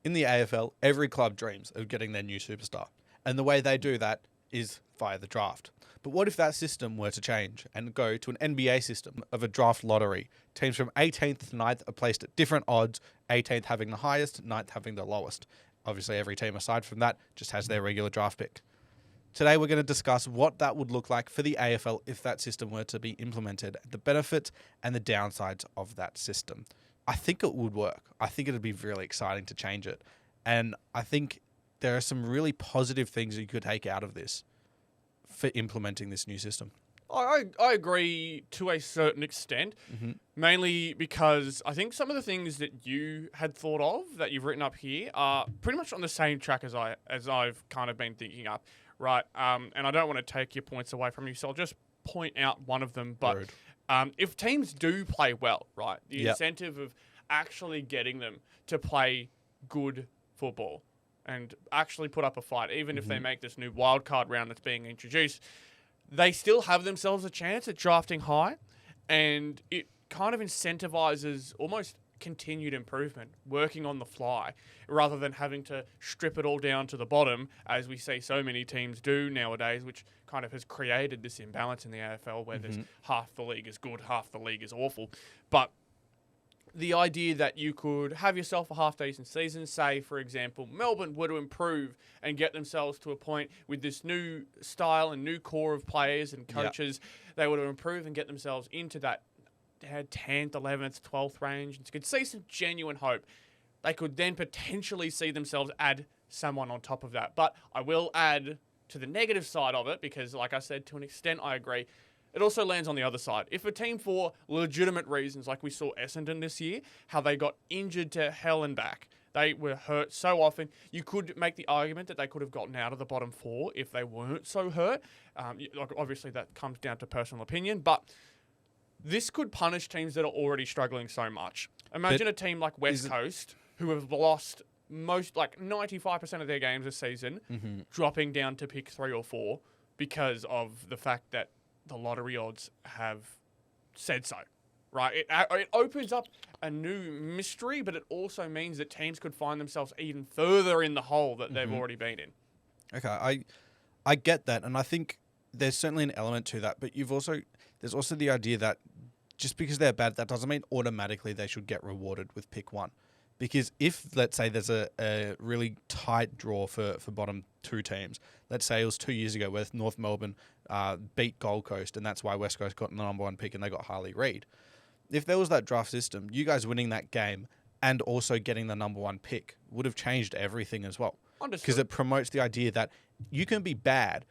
in the AFL, every club dreams of getting their new superstar. And the way they do that is via the draft. But what if that system were to change and go to an NBA system of a draft lottery? Teams from 18th to 9th are placed at different odds, 18th having the highest, 9th having the lowest. Obviously, every team aside from that just has their regular draft pick. Today, we're going to discuss what that would look like for the AFL if that system were to be implemented, the benefits and the downsides of that system. I think it would work. I think it would be really exciting to change it. And I think there are some really positive things you could take out of this for implementing this new system. I agree to a certain extent, mainly because I think some of the things that you had thought of that you've written up here are pretty much on the same track as I've kind of been thinking up, right? And I don't want to take your points away from you, so I'll just point out one of them. But if teams do play well, right, the incentive of actually getting them to play good football and actually put up a fight, even if they make this new wildcard round that's being introduced, they still have themselves a chance at drafting high, and it kind of incentivizes almost continued improvement, working on the fly, rather than having to strip it all down to the bottom, as we see so many teams do nowadays, which kind of has created this imbalance in the AFL where there's half the league is good, half the league is awful. But the idea that you could have yourself a half-decent season, say, for example, Melbourne were to improve and get themselves to a point with this new style and new core of players and coaches, they were to improve and get themselves into that 10th, 11th, 12th range. And you could see some genuine hope. They could then potentially see themselves add someone on top of that. But I will add to the negative side of it because, like I said, to an extent, I agree. It also lands on the other side. If a team, for legitimate reasons, like we saw Essendon this year, how they got injured to hell and back, they were hurt so often, you could make the argument that they could have gotten out of the bottom four if they weren't so hurt. Obviously, that comes down to personal opinion, but this could punish teams that are already struggling so much. Imagine a team like West Coast, who have lost most, like 95% of their games this season, dropping down to pick 3 or 4 because of the fact that the lottery odds have said so, right? It opens up a new mystery, but it also means that teams could find themselves even further in the hole that they've already been in. Okay, I get that, and I think there's certainly an element to that, but there's also the idea that just because they're bad, that doesn't mean automatically they should get rewarded with pick 1. Because if, let's say, there's a really tight draw for bottom 2 teams, let's say it was 2 years ago where North Melbourne beat Gold Coast, and that's why West Coast got the number 1 pick and they got Harley Reid. If there was that draft system, you guys winning that game and also getting the number 1 pick would have changed everything as well. Because it promotes the idea that you can be bad,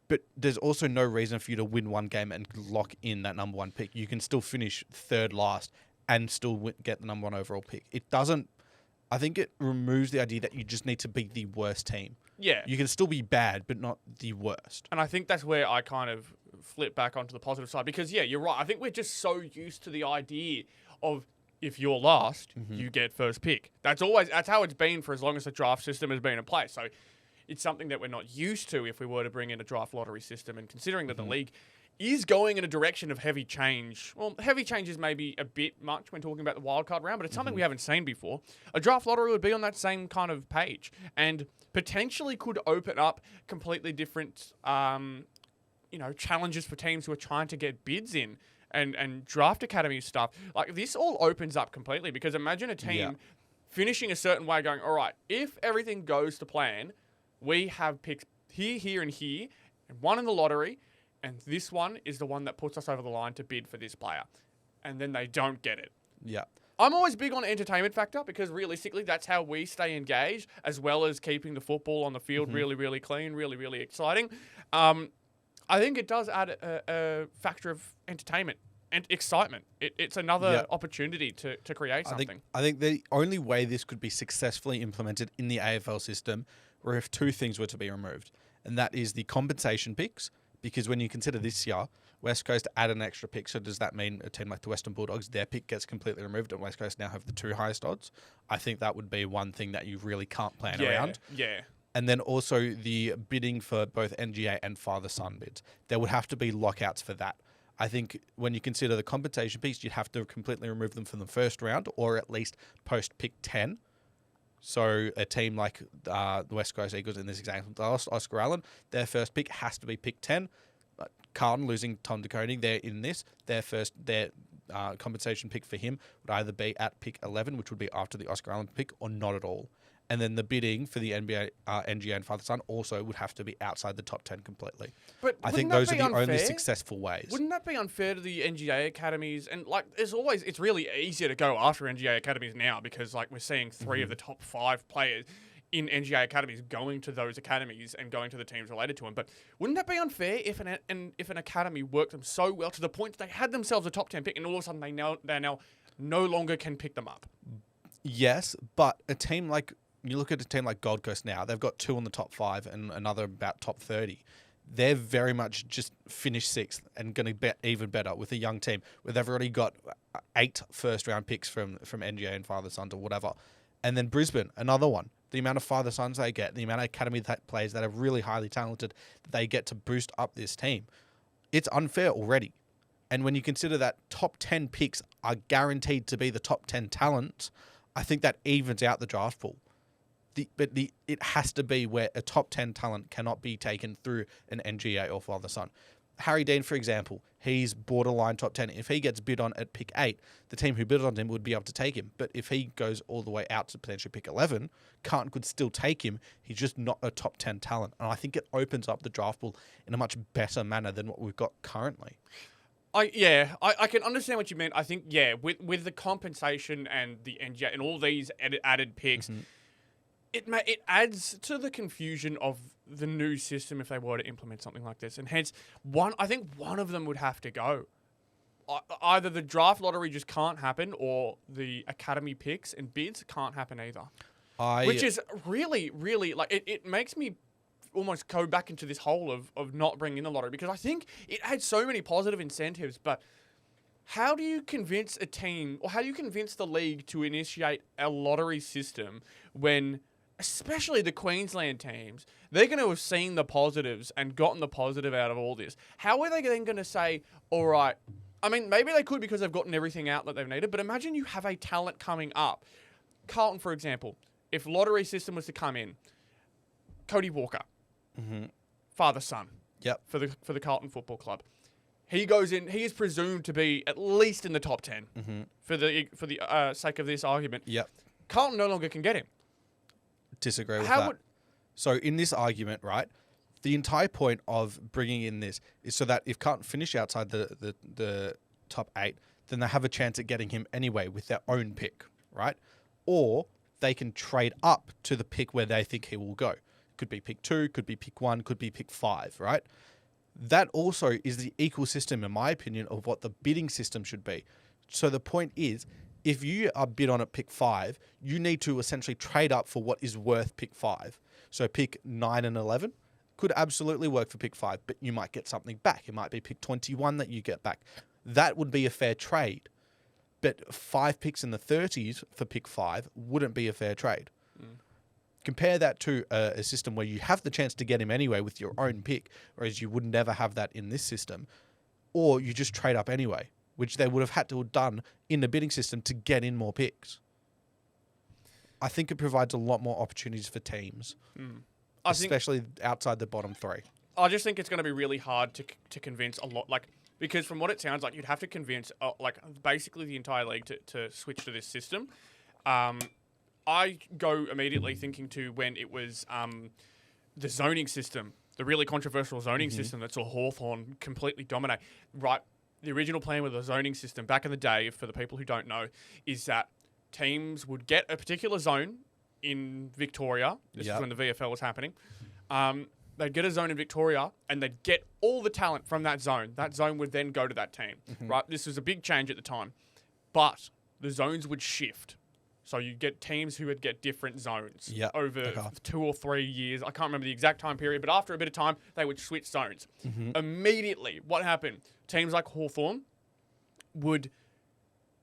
but there's also no reason for you to win one game and lock in that number 1 pick. You can still finish third last and still get the number 1 overall pick. It doesn't... I think it removes the idea that you just need to be the worst team. Yeah. You can still be bad, but not the worst. And I think that's where I kind of flip back onto the positive side. Because, yeah, you're right. I think we're just so used to the idea of if you're last, you get first pick. That's how it's been for as long as the draft system has been in place. So it's something that we're not used to if we were to bring in a draft lottery system. And considering that the league is going in a direction of heavy change. Well, heavy change is maybe a bit much when talking about the wildcard round, but it's something we haven't seen before. A draft lottery would be on that same kind of page and potentially could open up completely different, challenges for teams who are trying to get bids in and draft academy stuff. Like, this all opens up completely because imagine a team finishing a certain way going, all right, if everything goes to plan, we have picks here, and here, and one in the lottery, and this one is the one that puts us over the line to bid for this player. And then they don't get it. Yeah. I'm always big on entertainment factor because realistically, that's how we stay engaged, as well as keeping the football on the field really, really clean, really, really exciting. I think it does add a factor of entertainment and excitement. It's another opportunity to create something. I think the only way this could be successfully implemented in the AFL system were if 2 things were to be removed. And that is the compensation picks. Because when you consider this year, West Coast add an extra pick. So does that mean a team like the Western Bulldogs, their pick gets completely removed and West Coast now have the 2 highest odds? I think that would be one thing that you really can't plan around. Yeah. And then also the bidding for both NGA and father-son bids. There would have to be lockouts for that. I think when you consider the compensation piece, you'd have to completely remove them from the first round or at least post pick 10. So a team like the West Coast Eagles in this example, they lost Oscar Allen. Their first pick has to be pick 10. Carlton losing Tom DeConing, they're in this. Their compensation pick for him would either be at pick 11, which would be after the Oscar Allen pick, or not at all. And then the bidding for the NGA and father-son also would have to be outside the top 10 completely. But I think those are the only successful ways. Wouldn't that be unfair to the NGA academies? And like, it's really easier to go after NGA academies now because like we're seeing 3 of the top 5 players in NGA academies going to those academies and going to the teams related to them. But wouldn't that be unfair if an academy worked them so well to the point that they had themselves a top 10 pick and all of a sudden they now no longer can pick them up? Yes, but you look at a team like Gold Coast now, they've got 2 on the top 5 and another about top 30. They're very much just finished 6th and going to bet even better with a young team where they've already got 8 first-round picks from NGA and father-sons or whatever. And then Brisbane, another one. The amount of father-sons they get, the amount of academy players that are really highly talented that they get to boost up this team. It's unfair already. And when you consider that top 10 picks are guaranteed to be the top 10 talent, I think that evens out the draft pool. It has to be where a top 10 talent cannot be taken through an NGA or father-son. Harry Dean, for example, he's borderline top 10. If he gets bid on at pick 8, the team who bid on him would be able to take him. But if he goes all the way out to potentially pick 11, Carlton could still take him. He's just not a top 10 talent. And I think it opens up the draft pool in a much better manner than what we've got currently. I can understand what you mean. I think, with the compensation and the NGA and all these added picks, it adds to the confusion of the new system if they were to implement something like this. And hence, I think one of them would have to go. Either the draft lottery just can't happen or the academy picks and bids can't happen either. Which is really, really, like, it makes me almost go back into this hole of not bringing in the lottery because I think it had so many positive incentives, but how do you convince a team or how do you convince the league to initiate a lottery system when, especially the Queensland teams, they're going to have seen the positives and gotten the positive out of all this? How are they then going to say, all right, I mean, maybe they could because they've gotten everything out that they've needed, but imagine you have a talent coming up. Carlton, for example, if lottery system was to come in, Cody Walker, father-son, for the Carlton Football Club. He goes in. He is presumed to be at least in the top 10 for the sake of this argument. Yep. Carlton no longer can get him. Disagree with that. So in this argument, right, the entire point of bringing in this is so that if Carlton finish outside the top 8, then they have a chance at getting him anyway with their own pick, right? Or they can trade up to the pick where they think he will go. Could be pick 2, could be pick 1, could be pick 5, right? That also is the equal system, in my opinion, of what the bidding system should be. So the point is, if you are bid on at pick 5, you need to essentially trade up for what is worth pick 5. So pick 9 and 11 could absolutely work for pick 5, but you might get something back. It might be pick 21 that you get back. That would be a fair trade. But 5 picks in the 30s for pick 5 wouldn't be a fair trade. Compare that to a system where you have the chance to get him anyway with your own pick, whereas you would never have that in this system. Or you just trade up anyway, which they would have had to have done in the bidding system to get in more picks. I think it provides a lot more opportunities for teams, especially outside the bottom 3. I just think it's going to be really hard to convince a lot, because from what it sounds like, you'd have to convince basically the entire league to switch to this system. I go immediately thinking to when it was the zoning system, the really controversial zoning system that saw Hawthorn completely dominate. Right, the original plan with the zoning system back in the day, for the people who don't know, is that teams would get a particular zone in Victoria. This is when the VFL was happening. They'd get a zone in Victoria and they'd get all the talent from that zone. That zone would then go to that team. Right, this was a big change at the time. But the zones would shift. So you get teams who would get different zones over 2 or 3 years. I can't remember the exact time period, but after a bit of time, they would switch zones. Immediately, what happened? Teams like Hawthorn would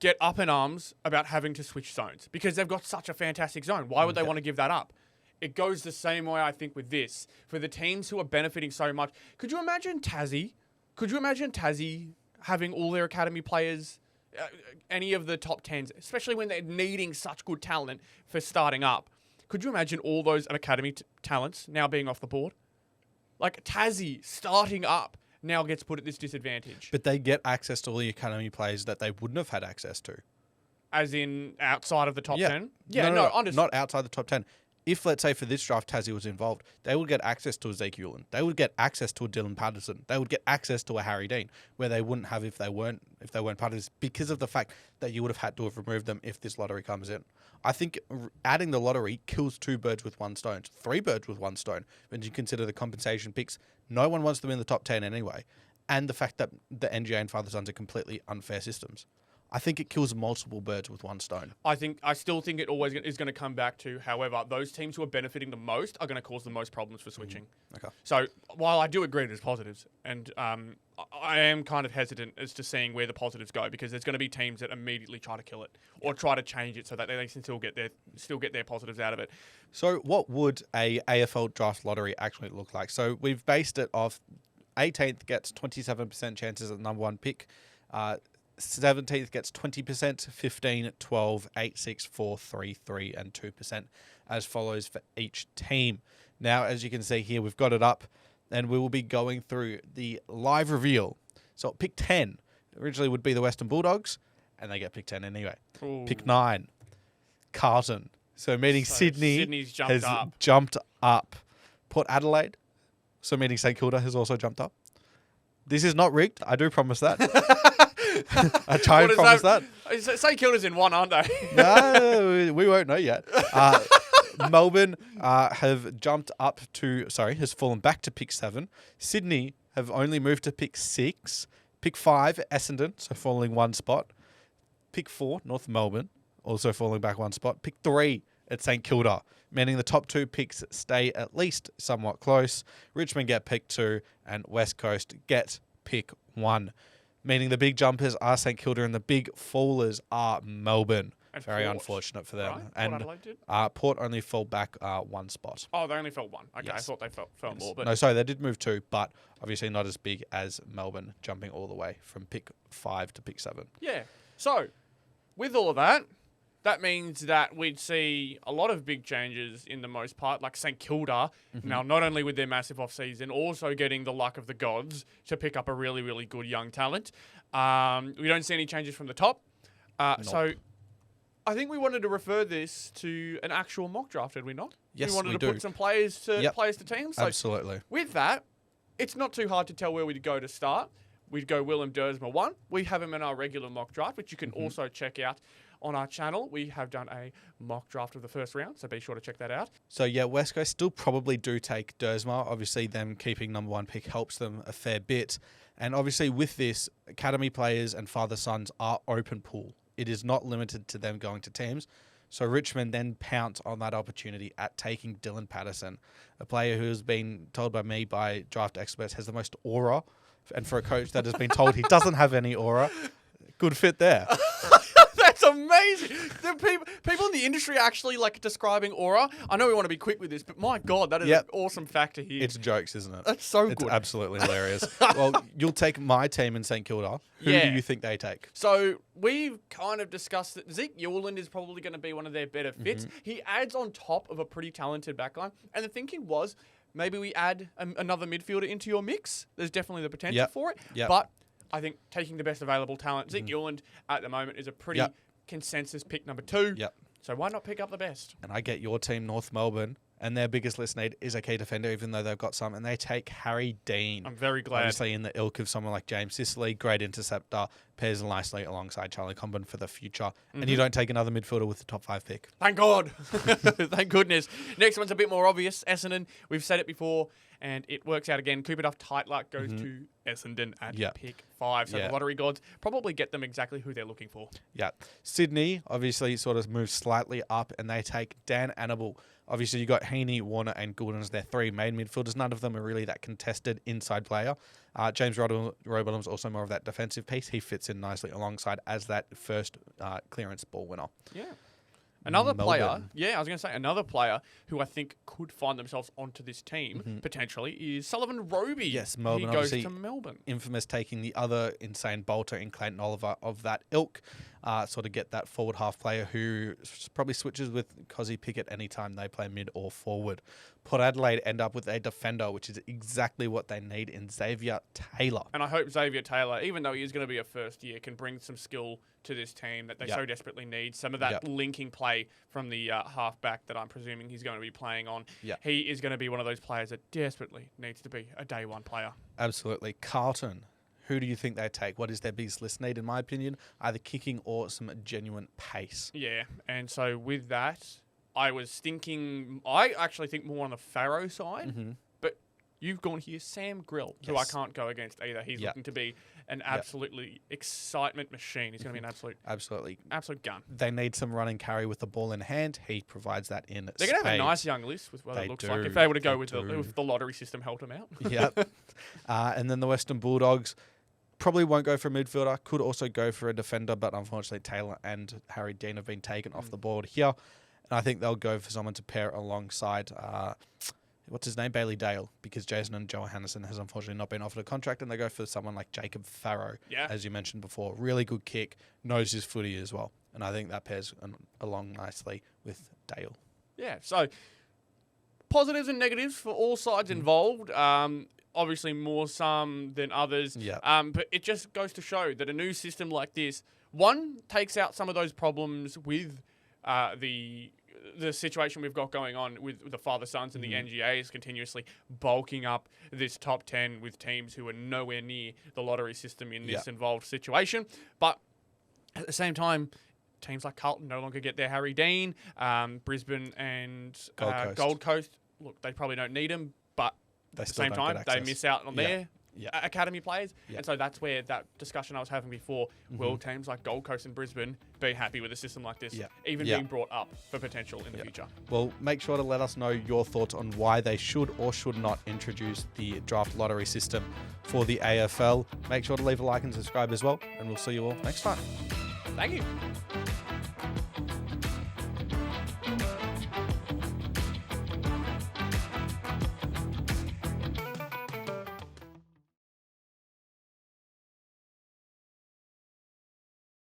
get up in arms about having to switch zones because they've got such a fantastic zone. Why would they want to give that up? It goes the same way, I think, with this. For the teams who are benefiting so much, could you imagine Tassie? Could you imagine Tassie having all their academy players, any of the top 10s, especially when they're needing such good talent for starting up? Could you imagine all those academy talents now being off the board? Like Tassie starting up now gets put at this disadvantage. But they get access to all the academy players that they wouldn't have had access to. As in outside of the top Yeah. 10? Yeah, no, not outside the top 10. If, let's say, for this draft, Tassie was involved, they would get access to a Zeke Uland. They would get access to a Dylan Patterson. They would get access to a Harry Dean, where they wouldn't have if they weren't part of this, because of the fact that you would have had to have removed them if this lottery comes in. I think adding the lottery kills 2 birds with 1 stone, 3 birds with 1 stone, when you consider the compensation picks. No one wants them in the top 10 anyway. And the fact that the NGA and Father Sons are completely unfair systems. I think it kills multiple birds with 1 stone. I still think it always is going to come back to, however, those teams who are benefiting the most are going to cause the most problems for switching. Okay. So while I do agree there's positives, and I am kind of hesitant as to seeing where the positives go, because there's going to be teams that immediately try to kill it or try to change it so that they can still get their positives out of it. So what would a AFL draft lottery actually look like? So we've based it off 18th gets 27% chances at the number 1 pick. 17th gets 20%, 15, 12, 8, 6, 4, 3, 3, and 2% as follows for each team. Now, as you can see here, we've got it up, and we will be going through the live reveal. So pick 10 originally would be the Western Bulldogs, and they get pick 10 anyway. Ooh. Pick 9, Carlton. So meaning Sydney Sydney's has jumped up. Port Adelaide, so meaning St Kilda has also jumped up. This is not rigged, I do promise that. I try and promise that. St Kilda's in 1, aren't they? No, we won't know yet. Melbourne have jumped up to, has fallen back to pick 7. Sydney have only moved to pick 6. Pick 5, Essendon, so falling 1 spot. Pick 4, North Melbourne, also falling back 1 spot. Pick 3 at St Kilda, meaning the top 2 picks stay at least somewhat close. Richmond get pick 2, and West Coast get pick 1. Meaning the big jumpers are St Kilda and the big fallers are Melbourne. And Very Port, unfortunate for them. right? And Port Adelaide did? Port only fell back 1 spot. Oh, they only fell 1. Okay, Yes. I thought they fell more. But No, sorry, they did move 2, but obviously not as big as Melbourne, jumping all the way from pick 5 to pick 7. yeah. So, with all of that, that means that we'd see a lot of big changes in the most part, like St Kilda, now not only with their massive off-season, also getting the luck of the gods to pick up a really, really good young talent. We don't see any changes from the top. So I think we wanted to refer this to an actual mock draft, did we not? Yes, we wanted we to do. put some players to teams. So Absolutely. with that, it's not too hard to tell where we'd go to start. We'd go Willem Dersma 1. We have him in our regular mock draft, which you can also check out on our channel. We have done a mock draft of the first round, so be sure to check that out. So yeah, West Coast still probably do take Dersma. Obviously, them keeping number 1 pick helps them a fair bit. And obviously with this, academy players and father sons are open pool. It is not limited to them going to teams. So Richmond then pounce on that opportunity at taking Dylan Patterson, a player who has been told by me, by draft experts, has the most aura. And for a coach that has been told he doesn't have any aura, good fit there. That's amazing. The people in the industry are actually like describing aura. I know we want to be quick with this, but my God, that is an awesome fact to hear. It's jokes, isn't it? That's so It's good. absolutely hilarious. Well, you'll take my team in St Kilda. Who do you think they take? So we've kind of discussed that Zeke Uland is probably going to be one of their better fits. He adds on top of a pretty talented backline. And the thinking was maybe we add another midfielder into your mix. There's definitely the potential for it. Yep. But I think taking the best available talent, Zeke Uland at the moment is a pretty consensus pick number 2. Yep. So why not pick up the best? And I get your team, North Melbourne, and their biggest list need is a key defender, even though they've got some, and they take Harry Dean. I'm very glad. Obviously in the ilk of someone like James Sicily, great interceptor, pairs nicely alongside Charlie Comben for the future. And you don't take another midfielder with the top 5 pick. Thank God. Thank goodness. Next one's a bit more obvious. Essendon, we've said it before, and it works out again. Cooper Duff Tightluck goes to Essendon at pick 5. So the lottery gods probably get them exactly who they're looking for. Yeah. Sydney obviously sort of moves slightly up, and they take Dan Annable. Obviously, you got Heaney, Warner, and Goulden as their 3 main midfielders. None of them are really that contested inside player. James Robilham's also more of that defensive piece. He fits in nicely alongside as that first clearance ball winner. Yeah. Another player, Melbourne. I was going to say another player who I think could find themselves onto this team potentially is Sullivan Roby. Yes, Melbourne He goes obviously to Melbourne. infamous taking the other insane bolter in Clayton Oliver of that ilk. sort of get that forward half player who probably switches with Cozzy Pickett anytime they play mid or forward. Port Adelaide end up with a defender, which is exactly what they need in Xavier Taylor. And I hope Xavier Taylor, even though he is going to be a first year, can bring some skill to this team that they so desperately need. Some of that linking play from the halfback that I'm presuming he's going to be playing on. He is going to be one of those players that desperately needs to be a day one player. Absolutely. Carlton, who do you think they take? What is their biggest list need, in my opinion? Either kicking or some genuine pace. Yeah, and so with that, I actually think more on the Pharaoh side, but you've gone here Sam Grill, who I can't go against either. He's looking to be an absolutely excitement machine. He's going to be an absolute gun. They need some run and carry with the ball in hand. He provides that in They're going to have a nice young list with what it looks like if they were to go with the lottery system helped them out. And then the Western Bulldogs probably won't go for a midfielder. Could also go for a defender, but unfortunately Taylor and Harry Dean have been taken off the board here. And I think they'll go for someone to pair alongside, what's his name? Bailey Dale, because Jason and Johannesson has unfortunately not been offered a contract, and they go for someone like Jacob Farrow, as you mentioned before. Really good kick, knows his footy as well. And I think that pairs along nicely with Dale. Yeah, so positives and negatives for all sides involved. Obviously more some than others. But it just goes to show that a new system like this, one, takes out some of those problems with the situation we've got going on with the father-sons and the NGAs continuously bulking up this top 10 with teams who are nowhere near the lottery system in this involved situation. But at the same time, teams like Carlton no longer get their Harry Dean, Brisbane and Gold Coast. Look, they probably don't need them, but at the same time, they miss out on their academy players. And so that's where that discussion I was having before, will teams like Gold Coast and Brisbane be happy with a system like this, even being brought up for potential in the future? Well, make sure to let us know your thoughts on why they should or should not introduce the draft lottery system for the AFL. Make sure to leave a like and subscribe as well, and we'll see you all next time. Thank you.